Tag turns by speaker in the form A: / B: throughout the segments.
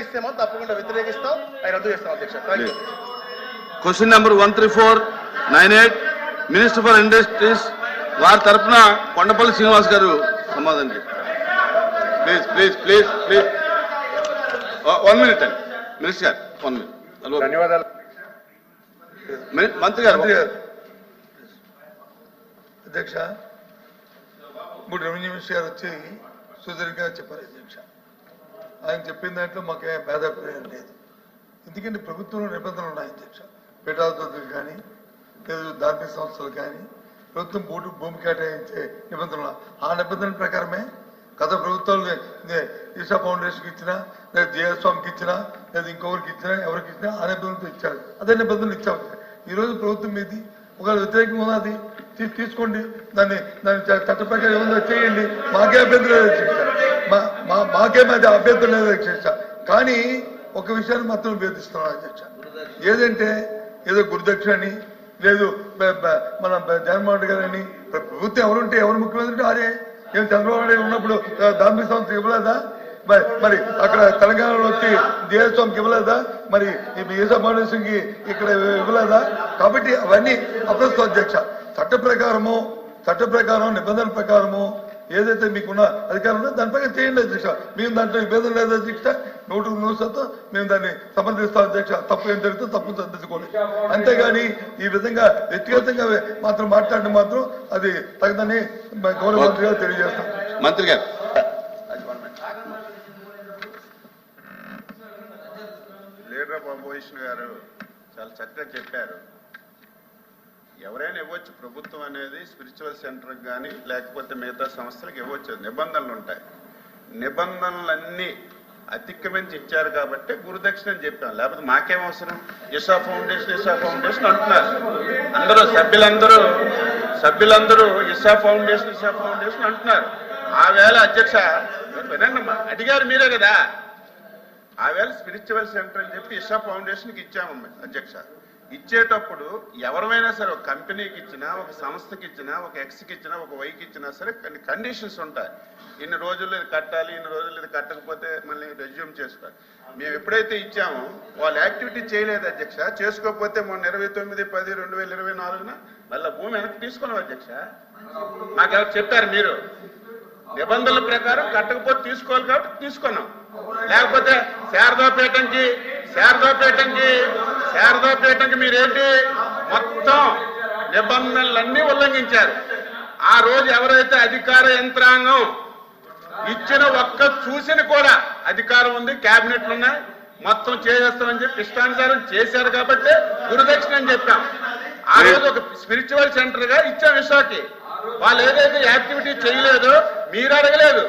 A: ఇస్తేమో తప్పకుండా వ్యతిరేకిస్తాం, అవి రద్దు చేస్తాం అధ్యక్ష.
B: Question number 13498 minister for industries వారి తరఫున కొండపల్లి శ్రీనివాస్ గారు సమాధానం please please please please 1 minute అండి మినిస్టర్ గారు 1 minute.
A: ధన్యవాదాలు
B: మంత్రి గారు.
C: అధ్యక్ష, ఇప్పుడు రెవెన్యూ మినిస్టర్ గారు వచ్చి సుదీర్ఘంగా చెప్పారు అధ్యక్ష. ఆయన చెప్పిన దాంట్లో మాకే భేదాభిప్రాయం లేదు. ఎందుకంటే ప్రభుత్వంలో నిబంధనలు ఉన్నాయి అధ్యక్ష. పీఠాధిపతులు కానీ లేదు ధార్మిక సంస్థలు కానీ ప్రభుత్వం భూమి కేటాయించే నిబంధనలు, ఆ నిబంధనల ప్రకారమే గత ప్రభుత్వాలు ఈశా ఫౌండేషన్కి ఇచ్చినా లేదా జయస్వామికి ఇచ్చినా లేదా ఇంకొకరికి ఇచ్చినా ఎవరికి ఇచ్చినా ఆ నిబంధనలతో ఇచ్చారు. అదే నిబంధనలు ఇచ్చాము. ఈరోజు ప్రభుత్వం మీది ఒకవేళ వ్యతిరేకంగా ఉన్నది తీసుకోండి, దాన్ని చట్ట ప్రకారం ఏమన్నా చేయండి, మాకే అభ్యంతరం లేదు మాకేమైతే అభ్యంతరం లేదు అధ్యక్ష. కానీ ఒక విషయాన్ని మాత్రం వేధిస్తున్నాం అధ్యక్ష. ఏదంటే ఏదో గురుదక్షిణ అని లేదు మన జగన్మోహన్ రెడ్డి గారని. ప్రభుత్వం ఎవరుంటే ఎవరు ముఖ్యమంత్రి ఆరే ఏం చంద్రబాబు నాయుడు ఉన్నప్పుడు ధార్మిక సంస్థ ఇవ్వలేదా? మరి అక్కడ తెలంగాణలో వచ్చి దేవస్వామికి ఇవ్వలేదా? మరి ఈశా ఫౌండేషన్కి ఇక్కడ ఇవ్వలేదా? కాబట్టి అవన్నీ అప్రస్తుతం అధ్యక్ష. చట్ట ప్రకారం నిబంధనల ప్రకారము ఏదైతే మీకున్న అధికారం ఉందో దాని ప్రకారం చేయండి అధ్యక్ష. మేము దాంట్లో ఇబ్బందులు లేదు అధ్యక్ష. 100% మేము దాన్ని సమర్థిస్తాం అధ్యక్ష. తప్పు ఏం జరిగితే తప్పు సర్దించుకోండి. అంతేగాని ఈ విధంగా వ్యక్తిగతంగా మాత్రం మాట్లాడడం మాత్రం అది తగదని గౌరవ మంత్రి గారు తెలియజేస్తాం.
B: మంత్రి గారు
D: లీడర్ ఆఫ్ అపోజిషన్ గారు చాలా చక్కగా చెప్పారు. ఎవరైనా ఇవ్వచ్చు, ప్రభుత్వం అనేది స్పిరిచువల్ సెంటర్కి కానీ లేకపోతే మిగతా సంస్థలకు ఇవ్వచ్చు. నిబంధనలు ఉంటాయి. నిబంధనలన్నీ అతిక్రమించి ఇచ్చారు కాబట్టి గురుదక్షిణ అని చెప్పాం. లేకపోతే మాకేం అవసరం? ఈశా ఫౌండేషన్ అంటున్నారు అందరూ సభ్యులందరూ ఈశా ఫౌండేషన్ అంటున్నారు. ఆ వేళ అధ్యక్ష వినండమ్మా, అడిగారు మీరే కదా. ఆ వేళ స్పిరిచువల్ సెంటర్ అని చెప్పి ఈశా ఫౌండేషన్కి ఇచ్చామమ్మా అధ్యక్ష. ఇచ్చేటప్పుడు ఎవరైనా సరే ఒక కంపెనీకి ఇచ్చినా, ఒక సంస్థకి ఇచ్చినా, ఒక ఎక్స్కి ఇచ్చినా, ఒక వైకి ఇచ్చినా సరే కొన్ని కండిషన్స్ ఉంటాయి. ఇన్ని రోజుల్లో ఇది కట్టాలి, ఇన్ని రోజుల్లో ఇది కట్టకపోతే మళ్ళీ రెజ్యూమ్ చేసుకోవాలి. మేము ఎప్పుడైతే ఇచ్చామో వాళ్ళు యాక్టివిటీ చేయలేదు అధ్యక్ష. చేసుకోకపోతే మొన్న 29/10/2024 మళ్ళీ భూమి వెనక్కి తీసుకున్నాం అధ్యక్ష. నాకు ఎవరు చెప్పారు? మీరు నిబంధనల ప్రకారం కట్టకపోతే తీసుకోవాలి కాబట్టి తీసుకున్నాం. లేకపోతే శారదాపేటంకి మీరేంటి మొత్తం నిబంధనలన్నీ ఉల్లంఘించారు. ఆ రోజు ఎవరైతే అధికార యంత్రాంగం ఇచ్చిన ఒక్క సూచన కూడా అధికారం ఉంది, క్యాబినెట్లు ఉన్నాయి, మొత్తం చేసేస్తామని చెప్పి ఇష్టానుసారం చేశారు కాబట్టి గురుదక్షిణ అని చెప్పాం. ఆ రోజు ఒక స్పిరిచువల్ సెంటర్ గా ఇచ్చాం విశాఖకి. వాళ్ళు ఏదైతే యాక్టివిటీ చేయలేదో మీరు అడగలేదు,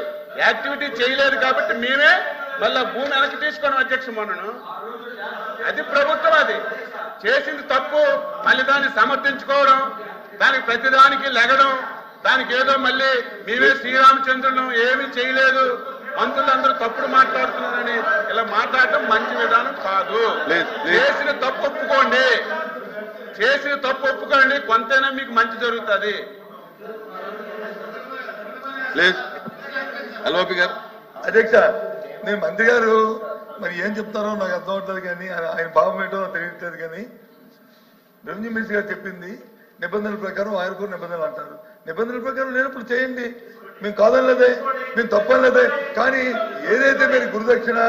D: యాక్టివిటీ చేయలేదు కాబట్టి మేమే మళ్ళా భూమి వెనక్కి తీసుకున్నాం అధ్యక్ష. మొన్నను అది ప్రభుత్వం అది చేసింది తప్పు, మళ్ళీ దాన్ని సమర్థించుకోవడం, దానికి ప్రతిదానికి లెగడం, దానికి ఏదో మళ్ళీ మేమే శ్రీరామచంద్రులను ఏమీ చేయలేదు, మంత్రులందరూ తప్పుడు మాట్లాడుతున్నారని ఇలా మాట్లాడటం మంచి విధానం కాదు. చేసిన తప్పు ఒప్పుకోండి, కొంతైనా మీకు మంచి జరుగుతుంది.
C: అధ్యక్ష, నేను మంత్రి గారు మరి ఏం చెప్తారో నాకు అర్థం అవుతుంది, కానీ ఆయన భావం ఏంటో తెలియట్లేదు. కానీ రెవెన్యూ మినిస్టర్ గారు చెప్పింది నిబంధనల ప్రకారం ఆయన కూడా నిబంధనలు అంటారు. నిబంధనల ప్రకారం లేనప్పుడు చేయండి, మేము కాదనలేదే, మేము తప్పనలేదే. కానీ ఏదైతే మీరు గురుదక్షిణ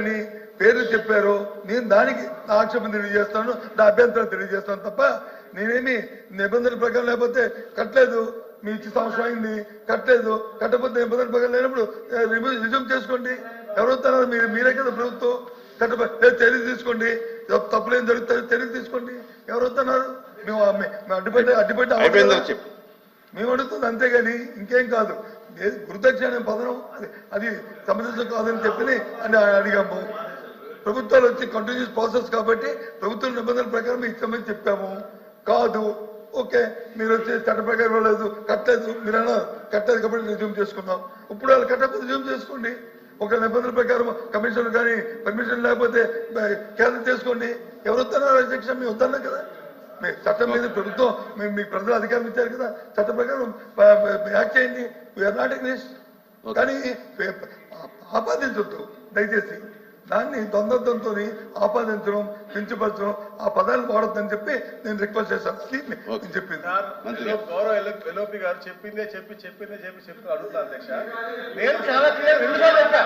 C: అని పేరు చెప్పారో నేను దానికి నా ఆక్షేపం తెలియజేస్తాను, నా అభ్యంతరం తెలియజేస్తాను తప్ప నేనేమి నిబంధనల ప్రకారం లేకపోతే కట్టలేదు, మీ ఇచ్చి సంవత్సరం అయింది కట్టలేదు, కట్టకపోతే నిబంధనల ప్రకారం లేనప్పుడు రిజ్యూమ్ చేసుకోండి. ఎవరు వస్తున్నారు? మీరే కదా ప్రభుత్వం. కట్టకపోతే చర్య తీసుకోండి, తప్పులేం జరుగుతుంది చర్య తీసుకోండి. ఎవరు వస్తున్నారు? మేము అడ్డుపెట్టి మేము అడుగుతుంది, అంతేగాని ఇంకేం కాదు. గురుదక్షిణ అనే పదం అది సంబంధించడం కాదని చెప్పి అని అడిగాము. ప్రభుత్వాలు వచ్చి కంటిన్యూస్ ప్రాసెస్ కాబట్టి ప్రభుత్వ నిబంధనల ప్రకారం ఇస్తామని చెప్పాము. కాదు ఓకే, మీరు వచ్చి చట్ట ప్రకారం ఇవ్వలేదు, కట్టలేదు, మీరైనా కట్టలేదు కాబట్టి రిజ్యూమ్ చేసుకున్నాం. ఇప్పుడు వాళ్ళు కట్టకపోతే రిజ్యూమ్ చేసుకోండి. ఒక నిబంధనల ప్రకారం కమిషన్ కానీ పర్మిషన్ లేకపోతే క్యాన్సిల్ చేసుకోండి. ఎవరు వస్తున్నారు అధ్యక్ష? మేము వద్దన్నాం కదా. మీ చట్టం మీద ప్రభుత్వం మీకు ప్రజలు అధికారం ఇచ్చారు కదా, చట్ట ప్రకారం యాక్ట్ చేయండి. వీఆర్ నాట్ ఎగ్నిస్ట్, కానీ ఆపాదించొద్దు. దయచేసి దాన్ని ద్వంద్వత్వంతో ఆపాదించడం కించపరచడం ఆ పదాన్ని వాడొద్దని చెప్పి నేను రిక్వెస్ట్ చేశాను. అది నేను చెప్పింది.
A: గౌరవ ఎల్ఓపి గారు చెప్పిందే చెప్పి అడుగుతా అధ్యక్ష. నేను చాలా క్లియర్ 2 సార్లు చెప్పా.